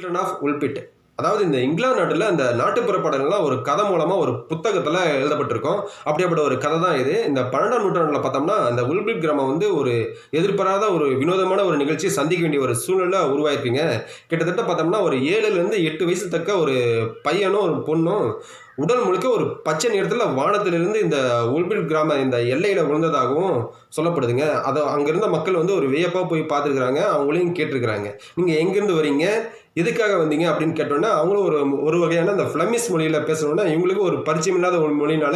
Children of உல்பிட். அதாவது இந்த இங்கிலாந்து நாட்டில் அந்த நாட்டுப்புற பாடல்கள்லாம் ஒரு கதை மூலமாக ஒரு புத்தகத்தில் எழுதப்பட்டிருக்கும். அப்படிப்பட்ட ஒரு கதை தான் இது. இந்த 12ஆம் நூற்றாண்டில் பார்த்தோம்னா அந்த உல்பிட் கிராமம் வந்து ஒரு எதிர்பாராத ஒரு வினோதமான ஒரு நிகழ்ச்சியை சந்திக்க வேண்டிய ஒரு சூழ்நிலை உருவாயிருக்குங்க. கிட்டத்தட்ட பார்த்தோம்னா ஒரு 7லேருந்து 8 வயசு தக்க ஒரு பையனும் ஒரு பொண்ணும் உடல் முழுக்க ஒரு பச்சை நிறத்தில் வானத்திலிருந்து இந்த உல்பிட் கிராம இந்த எல்லையில் விழுந்ததாகவும் சொல்லப்படுதுங்க. அதை அங்கிருந்த மக்கள் வந்து ஒரு வியப்பாக போய் பார்த்துருக்குறாங்க. அவங்களையும் கேட்டிருக்கிறாங்க, நீங்கள் எங்கேருந்து வரீங்க, எதுக்காக வந்தீங்க அப்படின்னு கேட்டோன்னா அவங்களும் ஒரு ஒரு வகையான அந்த ஃப்ளமிஷ் மொழியில் பேசணுன்னா இவங்களுக்கு ஒரு பரிச்சயம் இல்லாத ஒரு மொழினால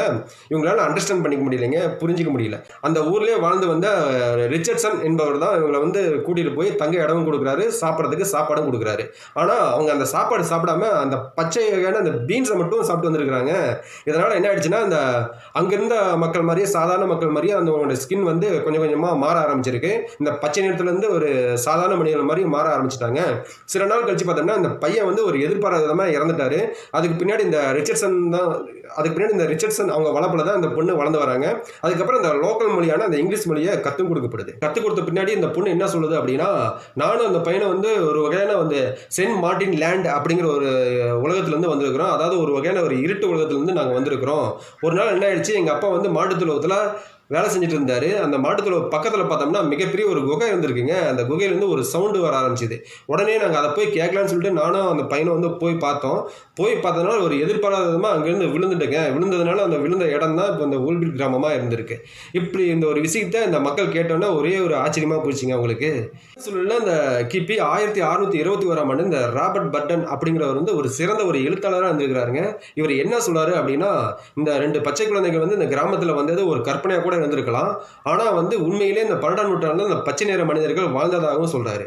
இவங்களால அண்டர்ஸ்டாண்ட் பண்ணிக்க முடியலைங்க, புரிஞ்சிக்க முடியல. அந்த ஊர்லேயே வாழ்ந்து வந்த ரிச்சர்ட்சன் என்பவர் தான் இவங்களை வந்து கூட்டிகிட்டு போய் தங்க இடமும் கொடுக்குறாரு, சாப்பிட்றதுக்கு சாப்பாடும் கொடுக்குறாரு. ஆனால் அவங்க அந்த சாப்பாடு சாப்பிடாம அந்த பச்சை வகையான அந்த பீன்ஸை மட்டும் சாப்பிட்டு வந்துருக்குறாங்க. இதனால் என்ன ஆயிடுச்சுன்னா அந்த அங்கிருந்த மக்கள் மாதிரியே சாதாரண மக்கள் மாதிரியே அந்த ஸ்கின் வந்து கொஞ்சம் கொஞ்சமாக மாற ஆரம்பிச்சிருக்கு. இந்த பச்சை நிறத்துலேருந்து ஒரு சாதாரண மனிதர்கள் மாதிரி மாற ஆரம்பிச்சிட்டாங்க. சில நாள் கழிச்சு பார்த்தோம்னா இந்த பையன் வந்து ஒரு எதிர்பாராத விதமாக இறந்துட்டாரு. அதுக்கு பின்னாடி இந்த ரிச்சர்ட்சன் அவங்க வளர்ப்பில் தான் இந்த பொண்ணு வளர்ந்து வராங்க. அதுக்கப்புறம் இந்த லோக்கல் மொழியான அந்த இங்கிலீஷ் மொழியை கற்றுக் கொடுக்கப்படுது. கற்றுக் கொடுத்த பின்னாடி இந்த பொண்ணு என்ன சொல்லுது அப்படின்னா, நானும் அந்த பையனை வந்து ஒரு வகையான வந்து சென்ட் மார்டின் லேண்ட் அப்படிங்கிற ஒரு உலகத்துலேருந்து வந்திருக்கிறோம். அதாவது ஒரு வகையான ஒரு இருட்டு உலகத்துலேருந்து நாங்கள் வந்திருக்கிறோம். ஒரு நாள் என்ன ஆயிடுச்சு, எங்கள் அப்பா வந்து மாட்டுத்தொழுவத்தில் வேலை செஞ்சுட்டு இருந்தாரு. அந்த மாட்டுத்தொழுவ பக்கத்தில் பார்த்தோம்னா மிகப்பெரிய ஒரு குகை இருந்திருக்குங்க. அந்த குகையிலேருந்து ஒரு சவுண்டு வர ஆரம்பிச்சுது. உடனே நாங்கள் அதை போய் கேட்கலான்னு சொல்லிட்டு நானும் அந்த பையனை வந்து போய் பார்த்தோம். போய் பார்த்ததுனால ஒரு எதிர்பாராத விதமாக அங்கேருந்து விழுந்துட்டுங்க. விழுந்ததுனால அந்த விழுந்த இடம் தான் இப்போ இந்த உல்பிட் கிராமமாக இருந்திருக்கு. இப்படி இந்த ஒரு விஷயத்தை இந்த மக்கள் கேட்டோன்னா ஒரே ஒரு ஆச்சரியமாக போச்சுங்க அவங்களுக்கு. சூழலில் இந்த கிபி 1621ஆம் ஆண்டு இந்த ராபர்ட் பர்டன் அப்படிங்கிறவர் வந்து ஒரு சிறந்த ஒரு எழுத்தாளராக இருந்திருக்கிறாருங்க. இவர் என்ன சொல்றாரு அப்படின்னா, இந்த 2 பச்சை குழந்தைகள் வந்து இந்த கிராமத்தில் வந்தது ஒரு கற்பனையாக கூட இருந்திருக்கலாம். ஆனால் வந்து உண்மையிலே இந்த 12ஆம் நூற்றாண்டில் இந்த பச்சை நிற மனிதர்கள் வாழ்ந்ததாகவும் சொல்றாரு.